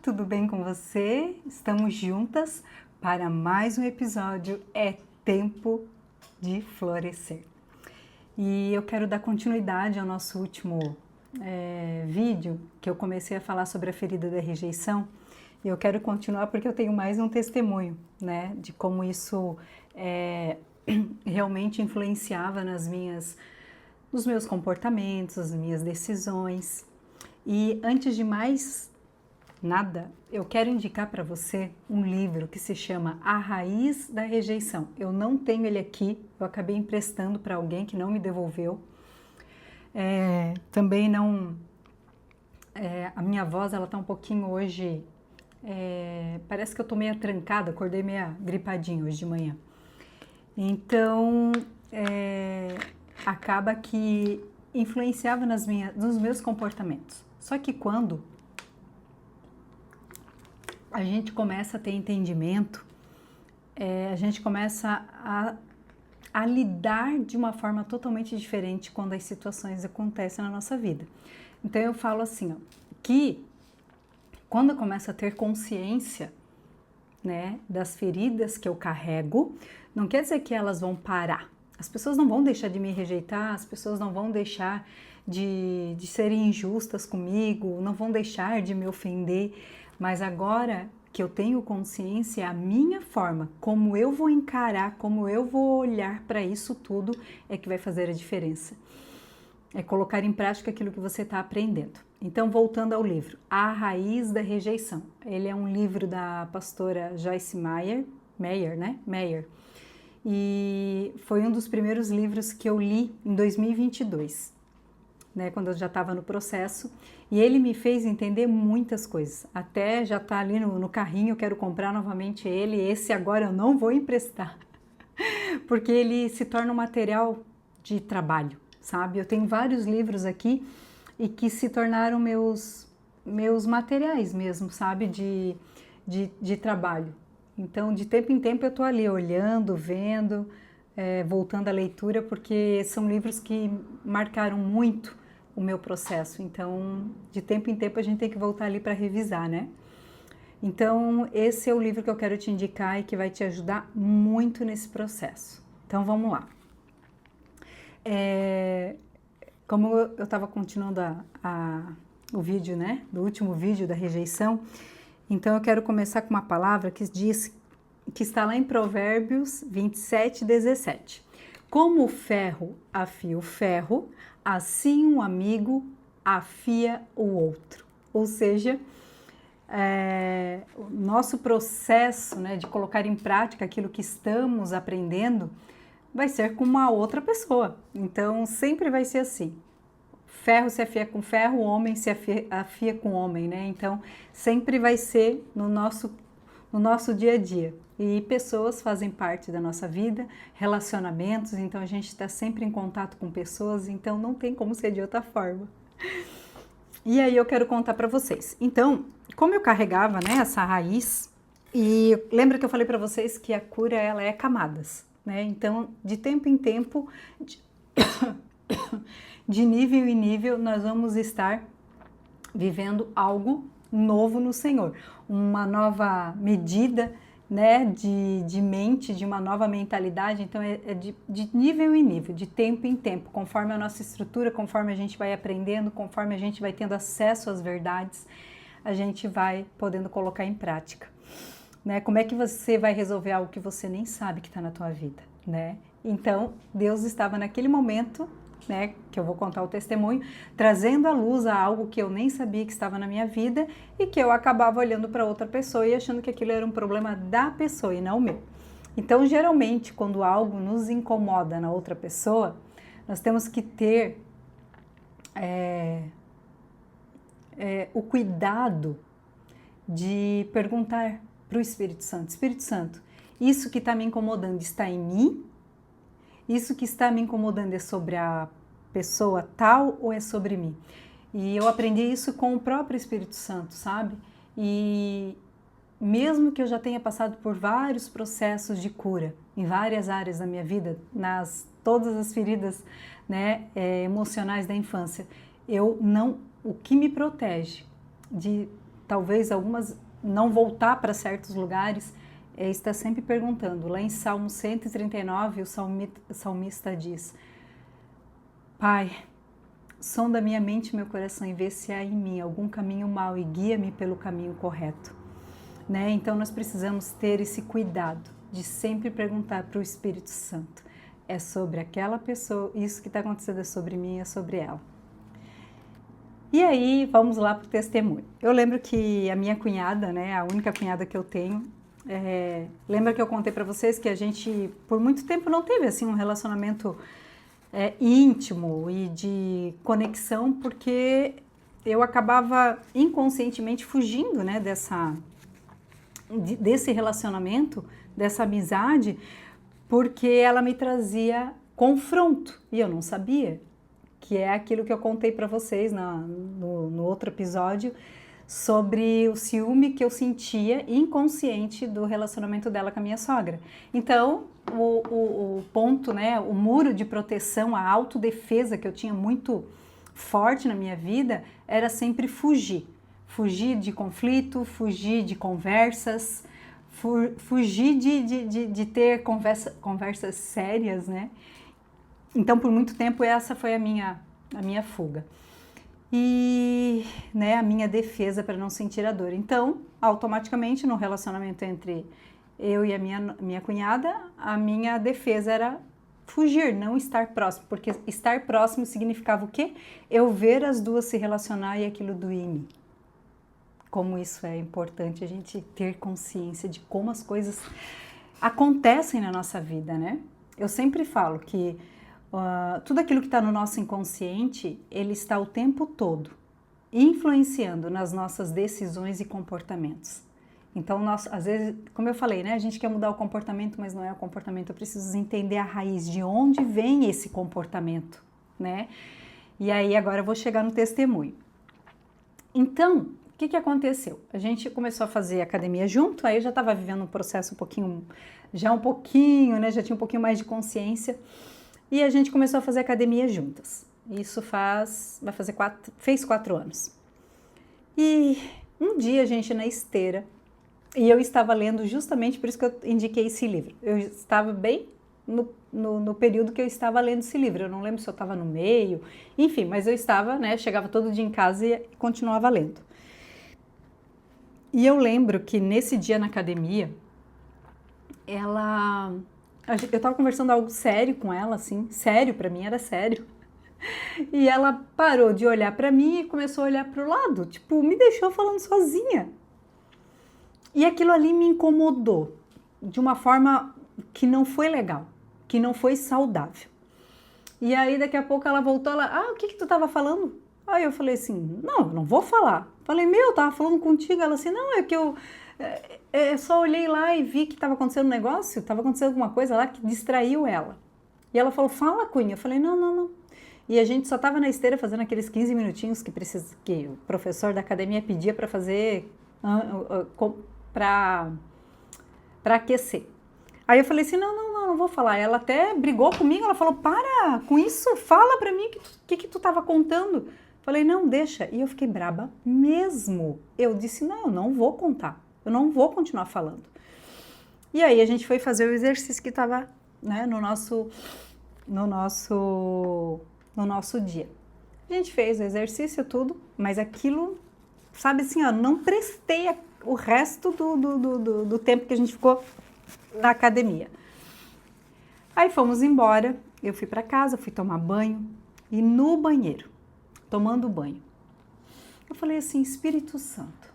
tudo bem com você? Estamos juntas para mais um episódio É Tempo de Florescer. E eu quero dar continuidade ao nosso último vídeo, que eu comecei a falar sobre a ferida da rejeição. E eu quero continuar porque eu tenho mais um testemunho, né, de como isso realmente influenciava nos meus comportamentos, nas minhas decisões. E antes de mais nada, eu quero indicar para você um livro que se chama A Raiz da Rejeição. Eu não tenho ele aqui, eu acabei emprestando para alguém que não me devolveu. Também não... a minha voz, ela tá um pouquinho hoje... parece que eu tô meio trancada, acordei meio gripadinha hoje de manhã. Então, acaba que influenciava nos meus comportamentos. Só que quando a gente começa a ter entendimento, a gente começa a lidar de uma forma totalmente diferente quando as situações acontecem na nossa vida. Então eu falo assim, ó, que quando eu começo a ter consciência, né, das feridas que eu carrego, não quer dizer que elas vão parar. As pessoas não vão deixar de me rejeitar, as pessoas não vão deixar de serem injustas comigo, não vão deixar de me ofender, mas agora que eu tenho consciência, a minha forma, como eu vou encarar, como eu vou olhar para isso tudo, é que vai fazer a diferença. É colocar em prática aquilo que você está aprendendo. Então, voltando ao livro, A Raiz da Rejeição. Ele é um livro da pastora Joyce Meyer, Meyer. E foi um dos primeiros livros que eu li em 2022, né, quando eu já estava no processo. E ele me fez entender muitas coisas. Até já está ali no carrinho, eu quero comprar novamente ele. Esse agora eu não vou emprestar, porque ele se torna um material de trabalho, sabe? Eu tenho vários livros aqui e que se tornaram meus materiais mesmo, sabe? De trabalho. Então, de tempo em tempo eu estou ali olhando, vendo, voltando à leitura, porque são livros que marcaram muito o meu processo. Então, de tempo em tempo a gente tem que voltar ali para revisar, né? Então, esse é o livro que eu quero te indicar e que vai te ajudar muito nesse processo. Então, vamos lá. Como eu estava continuando o vídeo, né, do último vídeo da rejeição, então eu quero começar com uma palavra que diz, que está lá em Provérbios 27, 17. Como o ferro afia o ferro, assim um amigo afia o outro. Ou seja, o nosso processo, né, de colocar em prática aquilo que estamos aprendendo vai ser com uma outra pessoa. Então, sempre vai ser assim. Ferro se afia com ferro, homem se afia com homem, né? Então, sempre vai ser no nosso dia a dia. E pessoas fazem parte da nossa vida, relacionamentos, então a gente está sempre em contato com pessoas, então não tem como ser de outra forma. E aí eu quero contar para vocês. Então, como eu carregava, né, essa raiz, e lembra que eu falei para vocês que a cura, ela é camadas, né? Então, de tempo em tempo, de nível em nível, nós vamos estar vivendo algo novo no Senhor, uma nova medida, né, de mente, de uma nova mentalidade. Então de nível em nível, de tempo em tempo, conforme a nossa estrutura, conforme a gente vai aprendendo, conforme a gente vai tendo acesso às verdades, a gente vai podendo colocar em prática, né? Como é que você vai resolver algo que você nem sabe que está na tua vida, né? Então Deus estava naquele momento, né, que eu vou contar o testemunho, trazendo à luz a algo que eu nem sabia que estava na minha vida e que eu acabava olhando para outra pessoa e achando que aquilo era um problema da pessoa e não o meu. Então, geralmente, quando algo nos incomoda na outra pessoa, nós temos que ter o cuidado de perguntar para o Espírito Santo, isso que está me incomodando está em mim? Isso que está me incomodando é sobre a pessoa tal ou é sobre mim? E eu aprendi isso com o próprio Espírito Santo, sabe? E mesmo que eu já tenha passado por vários processos de cura em várias áreas da minha vida, todas as feridas, né, emocionais da infância, o que me protege de talvez algumas não voltar para certos lugares, está sempre perguntando. Lá em Salmo 139, o salmista diz: Pai, sonda minha mente e meu coração e vê se há em mim algum caminho mau e guia-me pelo caminho correto. Né? Então nós precisamos ter esse cuidado de sempre perguntar para o Espírito Santo: é sobre aquela pessoa, isso que está acontecendo é sobre mim, é sobre ela. E aí, vamos lá para o testemunho. Eu lembro que a minha cunhada, né, a única cunhada que eu tenho, lembra que eu contei para vocês que a gente, por muito tempo, não teve assim um relacionamento íntimo e de conexão, porque eu acabava inconscientemente fugindo, né, desse relacionamento, dessa amizade, porque ela me trazia confronto e eu não sabia. Que é aquilo que eu contei para vocês no outro episódio, sobre o ciúme que eu sentia inconsciente do relacionamento dela com a minha sogra. Então, o ponto, né, o muro de proteção, a autodefesa que eu tinha muito forte na minha vida, era sempre fugir. Fugir de conflito, fugir de conversas, fugir de ter conversas sérias, né? Então, por muito tempo, essa foi a minha fuga. E, né, a minha defesa para não sentir a dor. Então, automaticamente, no relacionamento entre eu e a minha cunhada, a minha defesa era fugir, não estar próximo. Porque estar próximo significava o quê? Eu ver as duas se relacionar e aquilo doía em mim. Como isso é importante a gente ter consciência de como as coisas acontecem na nossa vida, né? Eu sempre falo que tudo aquilo que está no nosso inconsciente, ele está o tempo todo influenciando nas nossas decisões e comportamentos. Então, às vezes, como eu falei, né, a gente quer mudar o comportamento, mas não é o comportamento. Eu preciso entender a raiz, de onde vem esse comportamento, né? E aí, agora eu vou chegar no testemunho. Então, o que aconteceu? A gente começou a fazer academia junto, aí eu já estava vivendo um processo um pouquinho, né, já tinha um pouquinho mais de consciência. E a gente começou a fazer academia juntas. Isso fez 4 anos. E um dia a gente na esteira, e eu estava lendo justamente, por isso que eu indiquei esse livro. Eu estava bem no período que eu estava lendo esse livro. Eu não lembro se eu estava no meio, enfim, mas eu estava, né, chegava todo dia em casa e continuava lendo. E eu lembro que nesse dia na academia, eu estava conversando algo sério com ela, assim, sério, para mim era sério. E ela parou de olhar para mim e começou a olhar para o lado, tipo, me deixou falando sozinha. E aquilo ali me incomodou de uma forma que não foi legal, que não foi saudável. E aí daqui a pouco ela voltou, o que tu estava falando? Aí eu falei assim, não vou falar. Falei, eu tava falando contigo. Ela assim, não, é que eu só olhei lá e vi que estava acontecendo um negócio, estava acontecendo alguma coisa lá que distraiu ela. E ela falou, fala, Cunha. Eu falei, não. E a gente só estava na esteira fazendo aqueles 15 minutinhos que o professor da academia pedia para fazer, para aquecer. Aí eu falei assim, não vou falar. Ela até brigou comigo, ela falou, para com isso, fala para mim o que tu estava contando. Falei, não, deixa. E eu fiquei braba mesmo. Eu disse, eu não vou contar. Eu não vou continuar falando. E aí a gente foi fazer o exercício que estava, né, no nosso dia. A gente fez o exercício tudo, mas aquilo, sabe assim, não prestei o resto do tempo que a gente ficou na academia. Aí fomos embora, eu fui para casa, fui tomar banho e no banheiro, tomando banho, eu falei assim, Espírito Santo,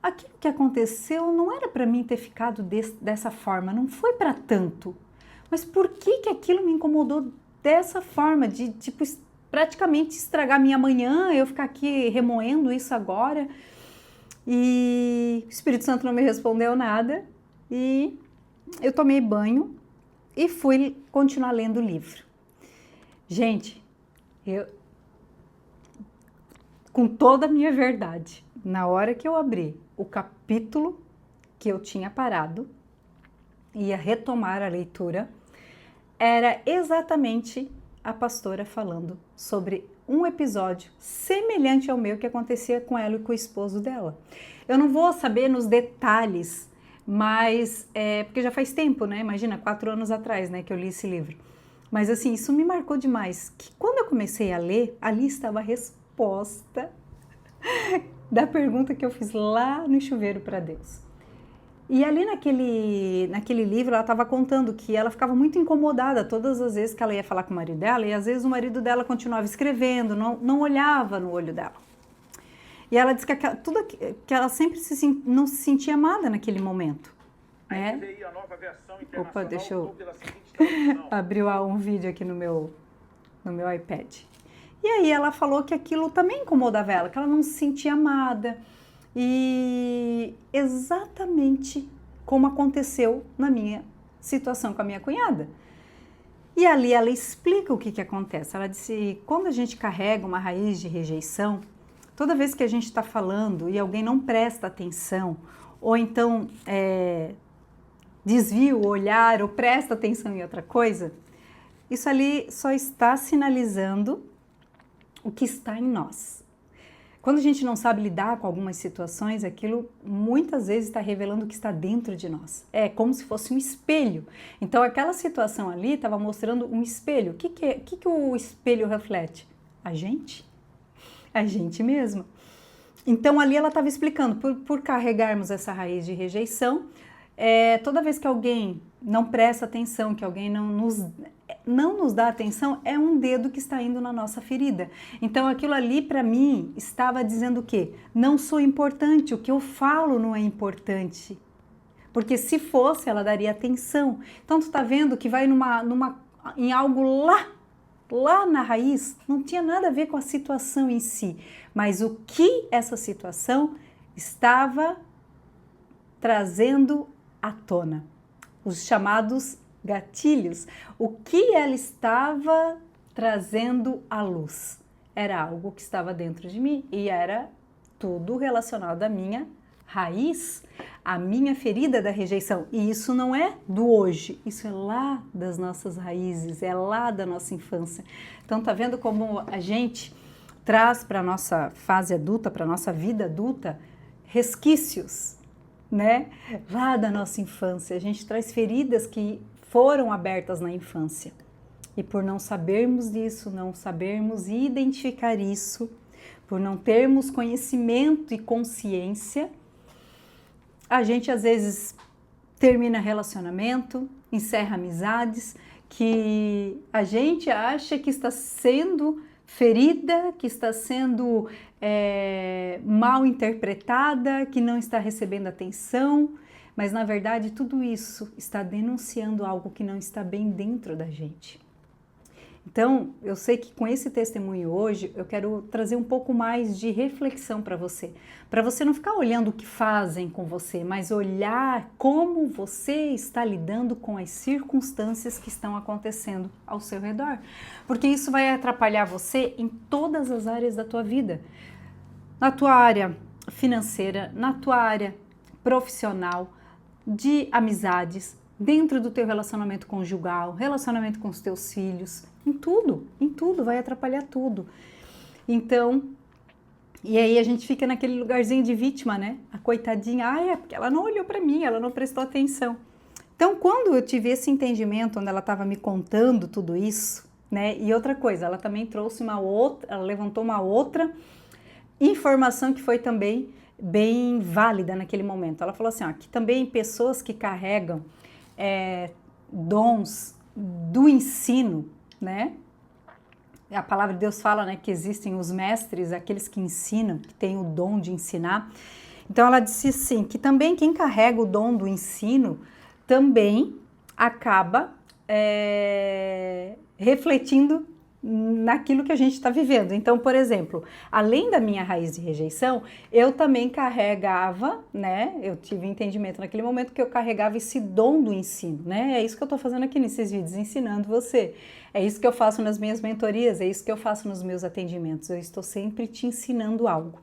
aquilo que aconteceu não era para mim ter ficado dessa forma, não foi para tanto, mas por que aquilo me incomodou dessa forma, de tipo, praticamente estragar minha manhã, eu ficar aqui remoendo isso agora? E o Espírito Santo não me respondeu nada e eu tomei banho e fui continuar lendo o livro. Gente, com toda a minha verdade, na hora que eu abri o capítulo que eu tinha parado, ia retomar a leitura, era exatamente a pastora falando sobre um episódio semelhante ao meu que acontecia com ela e com o esposo dela. Eu não vou saber nos detalhes, mas porque já faz tempo, né? Imagina, 4 anos atrás, né, que eu li esse livro. Mas assim, isso me marcou demais, que quando eu comecei a ler, ali estava a resposta da pergunta que eu fiz lá no chuveiro para Deus. E ali naquele livro ela estava contando que ela ficava muito incomodada todas as vezes que ela ia falar com o marido dela, e às vezes o marido dela continuava escrevendo, não olhava no olho dela. E ela disse que ela sempre não se sentia amada naquele momento. Né? Opa, deixa eu abrir um vídeo aqui no meu iPad. E aí ela falou que aquilo também incomodava ela, que ela não se sentia amada. E exatamente como aconteceu na minha situação com a minha cunhada. E ali ela explica o que acontece. Ela disse, quando a gente carrega uma raiz de rejeição, toda vez que a gente está falando e alguém não presta atenção, ou então desvia o olhar ou presta atenção em outra coisa, isso ali só está sinalizando o que está em nós. Quando a gente não sabe lidar com algumas situações, aquilo muitas vezes está revelando o que está dentro de nós. É como se fosse um espelho. Então aquela situação ali estava mostrando um espelho. O que o espelho reflete? A gente mesma. Então ali ela estava explicando, por carregarmos essa raiz de rejeição, toda vez que alguém não presta atenção, que alguém não nos dá atenção, é um dedo que está indo na nossa ferida. Então aquilo ali para mim estava dizendo o quê? Não sou importante, o que eu falo não é importante. Porque se fosse, ela daria atenção. Então tu tá vendo que vai em algo lá na raiz, não tinha nada a ver com a situação em si, mas o que essa situação estava trazendo à tona. Os chamados gatilhos, o que ela estava trazendo à luz. Era algo que estava dentro de mim e era tudo relacionado à minha raiz, à minha ferida da rejeição. E isso não é do hoje, isso é lá das nossas raízes, é lá da nossa infância. Então tá vendo como a gente traz para a nossa fase adulta, para a nossa vida adulta, resquícios, né? Lá da nossa infância. A gente traz feridas que foram abertas na infância. E por não sabermos disso, não sabermos identificar isso, por não termos conhecimento e consciência, a gente às vezes termina relacionamento, encerra amizades, que a gente acha que está sendo ferida, que está sendo mal interpretada, que não está recebendo atenção, mas na verdade tudo isso está denunciando algo que não está bem dentro da gente. Então, eu sei que com esse testemunho hoje, eu quero trazer um pouco mais de reflexão para você não ficar olhando o que fazem com você, mas olhar como você está lidando com as circunstâncias que estão acontecendo ao seu redor, porque isso vai atrapalhar você em todas as áreas da tua vida, na tua área financeira, na tua área profissional, de amizades, dentro do teu relacionamento conjugal, relacionamento com os teus filhos, em tudo, vai atrapalhar tudo. Então, e aí a gente fica naquele lugarzinho de vítima, né? A coitadinha, é porque ela não olhou para mim, ela não prestou atenção. Então, quando eu tive esse entendimento, onde ela estava me contando tudo isso, né? E outra coisa, ela também trouxe ela levantou uma outra informação que foi também bem válida naquele momento. Ela falou assim, que também pessoas que carregam dons do ensino, né? A palavra de Deus fala, né, que existem os mestres, aqueles que ensinam, que têm o dom de ensinar. Então ela disse assim, que também quem carrega o dom do ensino também acaba refletindo naquilo que a gente está vivendo. Então, por exemplo, além da minha raiz de rejeição, eu também carregava, né? Eu tive entendimento naquele momento que eu carregava esse dom do ensino, né? É isso que eu estou fazendo aqui nesses vídeos, ensinando você. É isso que eu faço nas minhas mentorias, é isso que eu faço nos meus atendimentos. Eu estou sempre te ensinando algo.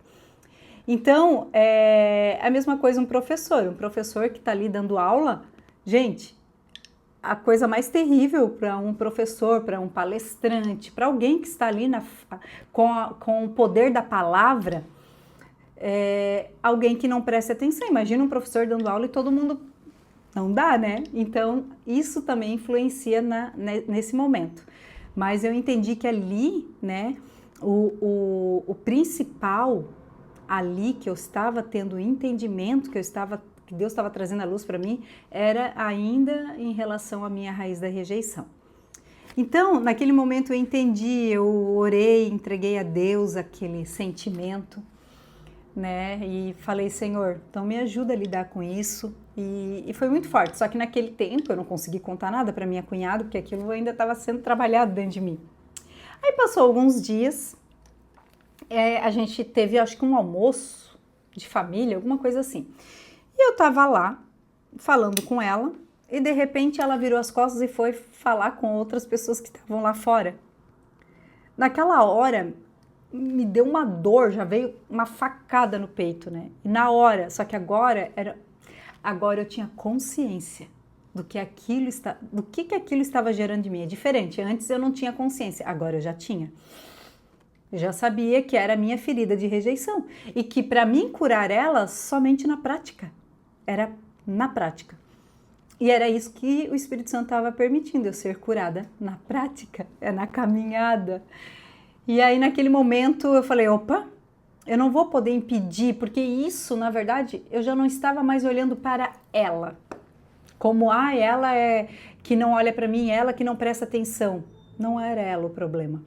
Então, é a mesma coisa um professor que está ali dando aula. Gente, a coisa mais terrível para um professor, para um palestrante, para alguém que está ali com o poder da palavra, alguém que não presta atenção. Imagina um professor dando aula e todo mundo não dá, né? Então, isso também influencia nesse momento. Mas eu entendi que ali, né, o principal ali que eu estava tendo entendimento, que Deus estava trazendo a luz para mim, era ainda em relação à minha raiz da rejeição. Então, naquele momento eu entendi, eu orei, entreguei a Deus aquele sentimento, né? E falei, Senhor, então me ajuda a lidar com isso. E foi muito forte, só que naquele tempo eu não consegui contar nada para minha cunhada, porque aquilo ainda estava sendo trabalhado dentro de mim. Aí passou alguns dias, a gente teve, acho que um almoço de família, alguma coisa assim. E eu tava lá, falando com ela, e de repente ela virou as costas e foi falar com outras pessoas que estavam lá fora. Naquela hora, me deu uma dor, já veio uma facada no peito, né? E na hora, só que agora eu tinha consciência do que aquilo estava gerando de mim. É diferente, antes eu não tinha consciência, agora eu já tinha. Eu já sabia que era a minha ferida de rejeição e que para mim curar ela somente na prática. Era na prática. E era isso que o Espírito Santo estava permitindo, eu ser curada na prática, na caminhada. E aí naquele momento eu falei, opa, eu não vou poder impedir, porque isso, na verdade, eu já não estava mais olhando para ela. Como, ela é que não olha para mim, ela que não presta atenção. Não era ela o problema.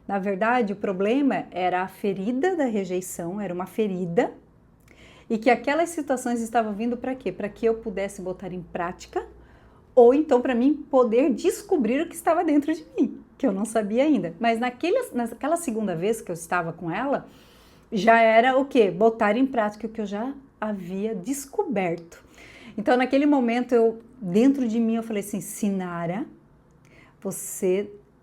Na verdade, o problema era a ferida da rejeição, era uma ferida, e que aquelas situações estavam vindo para quê? Para que eu pudesse botar em prática, ou então para mim poder descobrir o que estava dentro de mim, que eu não sabia ainda. Mas naquela segunda vez que eu estava com ela, já era o quê? Botar em prática o que eu já havia descoberto. Então, naquele momento, dentro de mim, eu falei assim, Sinara,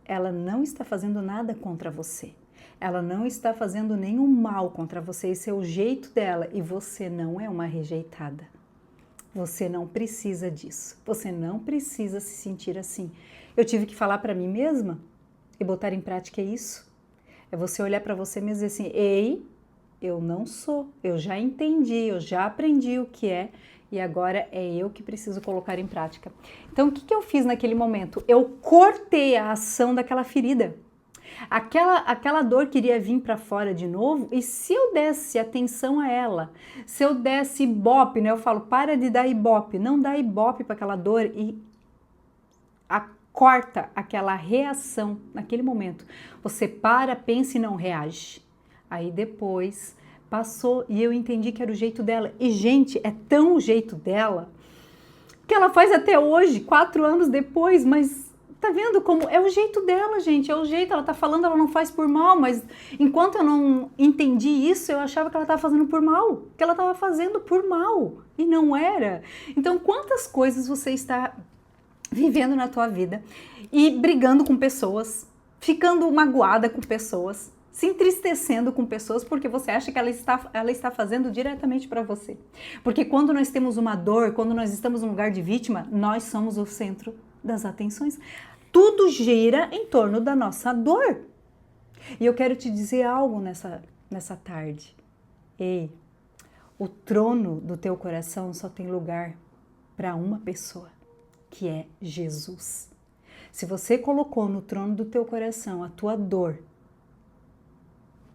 ela não está fazendo nada contra você. Ela não está fazendo nenhum mal contra você. Esse é o jeito dela. E você não é uma rejeitada. Você não precisa disso. Você não precisa se sentir assim. Eu tive que falar para mim mesma e botar em prática isso. É você olhar para você mesmo e dizer assim, ei, eu não sou. Eu já entendi, eu já aprendi o que é. E agora é eu que preciso colocar em prática. Então, o que eu fiz naquele momento? Eu cortei a ação daquela ferida. Aquela dor queria vir para fora de novo, e se eu desse atenção a ela, se eu desse ibope, né? Eu falo, para de dar ibope, não dá ibope para aquela dor e corta aquela reação naquele momento. Você para, pensa e não reage. Aí depois passou e eu entendi que era o jeito dela. E, gente, é tão o jeito dela que ela faz até hoje, 4 anos depois, mas tá vendo como é o jeito dela, gente, é o jeito, ela tá falando, ela não faz por mal, mas enquanto eu não entendi isso, eu achava que ela tava fazendo por mal, que ela tava fazendo por mal, e não era. Então, quantas coisas você está vivendo na tua vida e brigando com pessoas, ficando magoada com pessoas, se entristecendo com pessoas porque você acha que ela está fazendo diretamente para você. Porque quando nós temos uma dor, quando nós estamos num lugar de vítima, nós somos o centro das atenções. Tudo gira em torno da nossa dor. E eu quero te dizer algo nessa tarde. Ei, o trono do teu coração só tem lugar para uma pessoa, que é Jesus. Se você colocou no trono do teu coração a tua dor,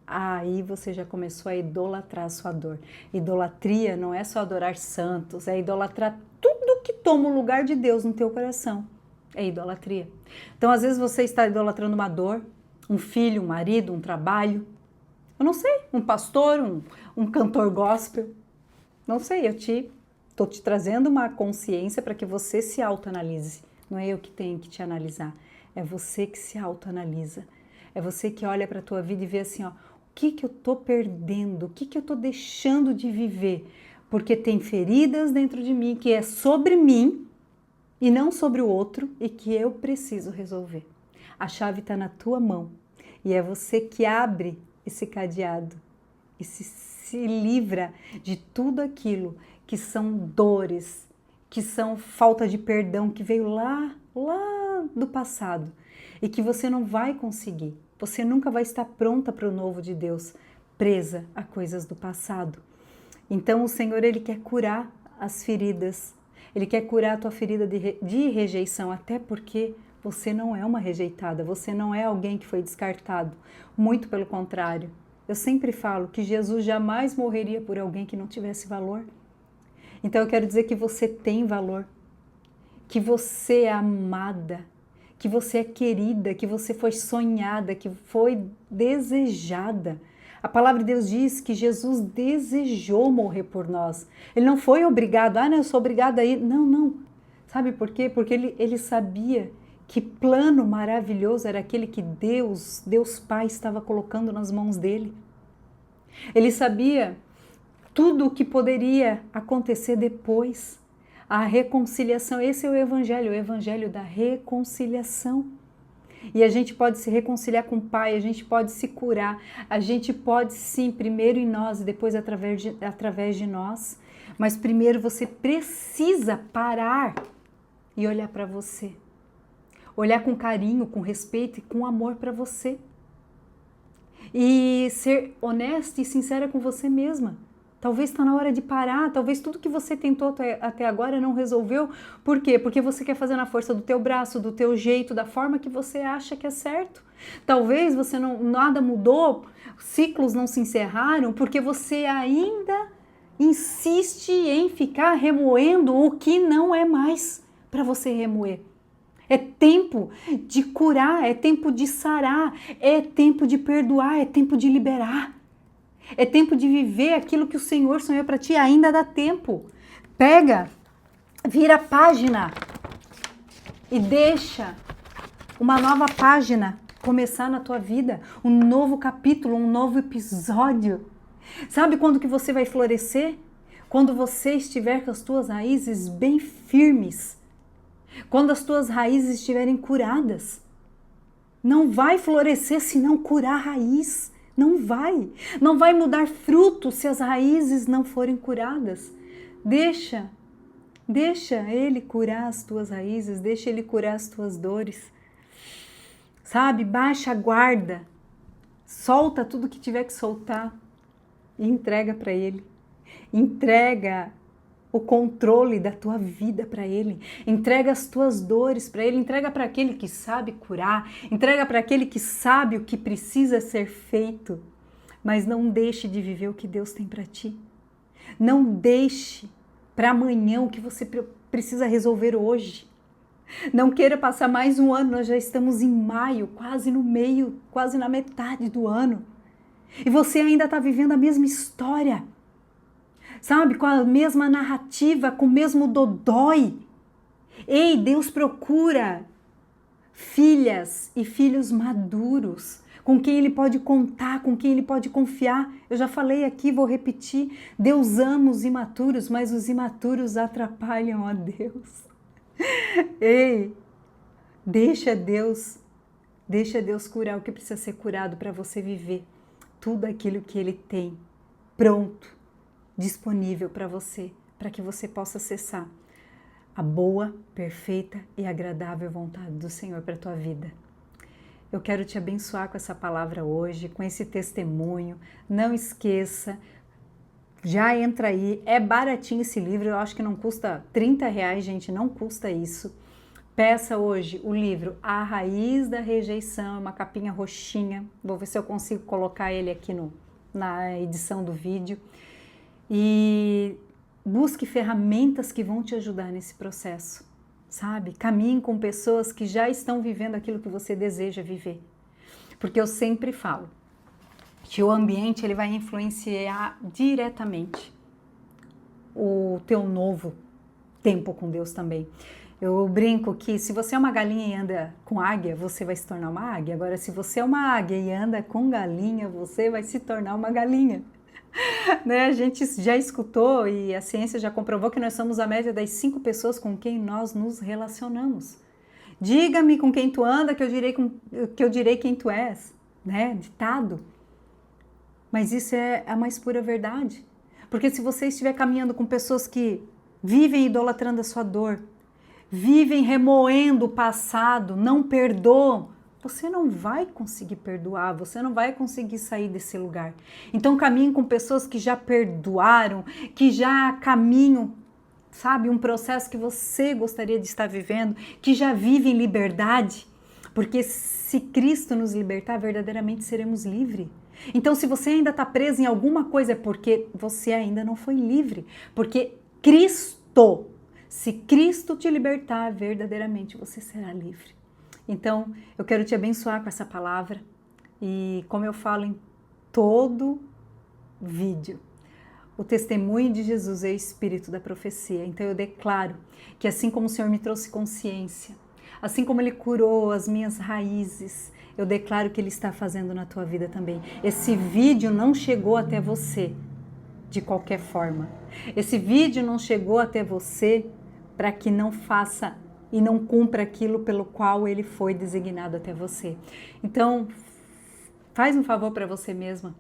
aí você já começou a idolatrar a sua dor. Idolatria não é só adorar santos, é idolatrar tudo que toma o lugar de Deus no teu coração. É idolatria. Então, às vezes você está idolatrando uma dor, um filho, um marido, um trabalho, eu não sei, um pastor, um cantor gospel, não sei, eu estou te trazendo uma consciência para que você se autoanalise. Não é eu que tenho que te analisar, é você que se autoanalisa. É você que olha para a tua vida e vê assim, ó, o que eu estou perdendo, o que eu estou deixando de viver, porque tem feridas dentro de mim que é sobre mim e não sobre o outro e que eu preciso resolver. A chave está na tua mão e é você que abre esse cadeado e se livra de tudo aquilo que são dores que são falta de perdão, que veio lá do passado e que você não vai conseguir. Você nunca vai estar pronta para o novo de Deus, presa a coisas do passado. Então o Senhor, Ele quer curar as feridas, Ele quer curar a tua ferida de rejeição, até porque você não é uma rejeitada, você não é alguém que foi descartado, muito pelo contrário. Eu sempre falo que Jesus jamais morreria por alguém que não tivesse valor. Então eu quero dizer que você tem valor, que você é amada, que você é querida, que você foi sonhada, que foi desejada. A palavra de Deus diz que Jesus desejou morrer por nós. Ele não foi obrigado, não, eu sou obrigado a ir. Não. Sabe por quê? Porque ele sabia que plano maravilhoso era aquele que Deus Pai estava colocando nas mãos dele. Ele sabia tudo o que poderia acontecer depois. A reconciliação, esse é o evangelho da reconciliação. E a gente pode se reconciliar com o Pai, a gente pode se curar, a gente pode sim, primeiro em nós e depois através de nós. Mas primeiro você precisa parar e olhar para você. Olhar com carinho, com respeito e com amor para você. E ser honesta e sincera com você mesma. Talvez está na hora de parar, talvez tudo que você tentou até agora não resolveu. Por quê? Porque você quer fazer na força do teu braço, do teu jeito, da forma que você acha que é certo. Talvez você nada mudou, ciclos não se encerraram, porque você ainda insiste em ficar remoendo o que não é mais para você remoer. É tempo de curar, é tempo de sarar, é tempo de perdoar, é tempo de liberar. É tempo de viver aquilo que o Senhor sonhou para ti, ainda dá tempo. Pega, vira a página e deixa uma nova página começar na tua vida, um novo capítulo, um novo episódio. Sabe quando que você vai florescer? Quando você estiver com as tuas raízes bem firmes. Quando as tuas raízes estiverem curadas. Não vai florescer se não curar a raiz. Não vai mudar fruto se as raízes não forem curadas. Deixa Ele curar as tuas raízes, deixa Ele curar as tuas dores. Sabe, baixa a guarda, solta tudo que tiver que soltar e entrega para Ele. Entrega o controle da tua vida para Ele, entrega as tuas dores para Ele, entrega para aquele que sabe curar, entrega para aquele que sabe o que precisa ser feito, mas não deixe de viver o que Deus tem para ti. Não deixe para amanhã o que você precisa resolver hoje. Não queira passar mais um ano, nós já estamos em maio, quase no meio, quase na metade do ano, e você ainda está vivendo a mesma história. Sabe, com a mesma narrativa, com o mesmo dodói. Ei, Deus procura filhas e filhos maduros, com quem Ele pode contar, com quem Ele pode confiar. Eu já falei aqui, vou repetir, Deus ama os imaturos, mas os imaturos atrapalham a Deus. Ei, deixa Deus curar o que precisa ser curado para você viver tudo aquilo que Ele tem pronto, disponível para você, para que você possa acessar a boa, perfeita e agradável vontade do Senhor para a tua vida. Eu quero te abençoar com essa palavra hoje, com esse testemunho. Não esqueça, já entra aí, é baratinho esse livro, eu acho que não custa R$30, gente, não custa isso. Peça hoje o livro A Raiz da Rejeição, uma capinha roxinha, vou ver se eu consigo colocar ele aqui na edição do vídeo. E busque ferramentas que vão te ajudar nesse processo, sabe? Caminhe com pessoas que já estão vivendo aquilo que você deseja viver. Porque eu sempre falo que o ambiente ele vai influenciar diretamente o teu novo tempo com Deus também. Eu brinco que se você é uma galinha e anda com águia, você vai se tornar uma águia. Agora, se você é uma águia e anda com galinha, você vai se tornar uma galinha. Né? A gente já escutou e a ciência já comprovou que nós somos a média das 5 pessoas com quem nós nos relacionamos. Diga-me com quem tu anda que eu direi quem tu és, né? Ditado. Mas isso é a mais pura verdade. Porque se você estiver caminhando com pessoas que vivem idolatrando a sua dor, vivem remoendo o passado, não perdoam, você não vai conseguir perdoar, você não vai conseguir sair desse lugar. Então caminhe com pessoas que já perdoaram, que já caminham, sabe, um processo que você gostaria de estar vivendo, que já vivem liberdade, porque se Cristo nos libertar, verdadeiramente seremos livres. Então se você ainda está preso em alguma coisa é porque você ainda não foi livre, porque se Cristo te libertar, verdadeiramente você será livre. Então, eu quero te abençoar com essa palavra e como eu falo em todo vídeo, o testemunho de Jesus é o espírito da profecia. Então eu declaro que assim como o Senhor me trouxe consciência, assim como Ele curou as minhas raízes, eu declaro que Ele está fazendo na tua vida também. Esse vídeo não chegou até você de qualquer forma. Esse vídeo não chegou até você para que não faça e não cumpra aquilo pelo qual ele foi designado até você. Então, faz um favor para você mesma.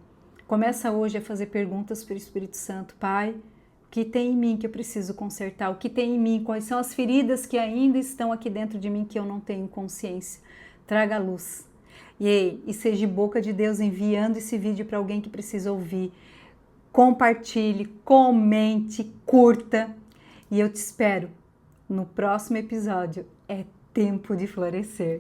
Começa hoje a fazer perguntas para o Espírito Santo. Pai, o que tem em mim que eu preciso consertar? O que tem em mim? Quais são as feridas que ainda estão aqui dentro de mim que eu não tenho consciência? Traga luz. E seja boca de Deus enviando esse vídeo para alguém que precisa ouvir. Compartilhe, comente, curta. E eu te espero no próximo episódio. É tempo de florescer.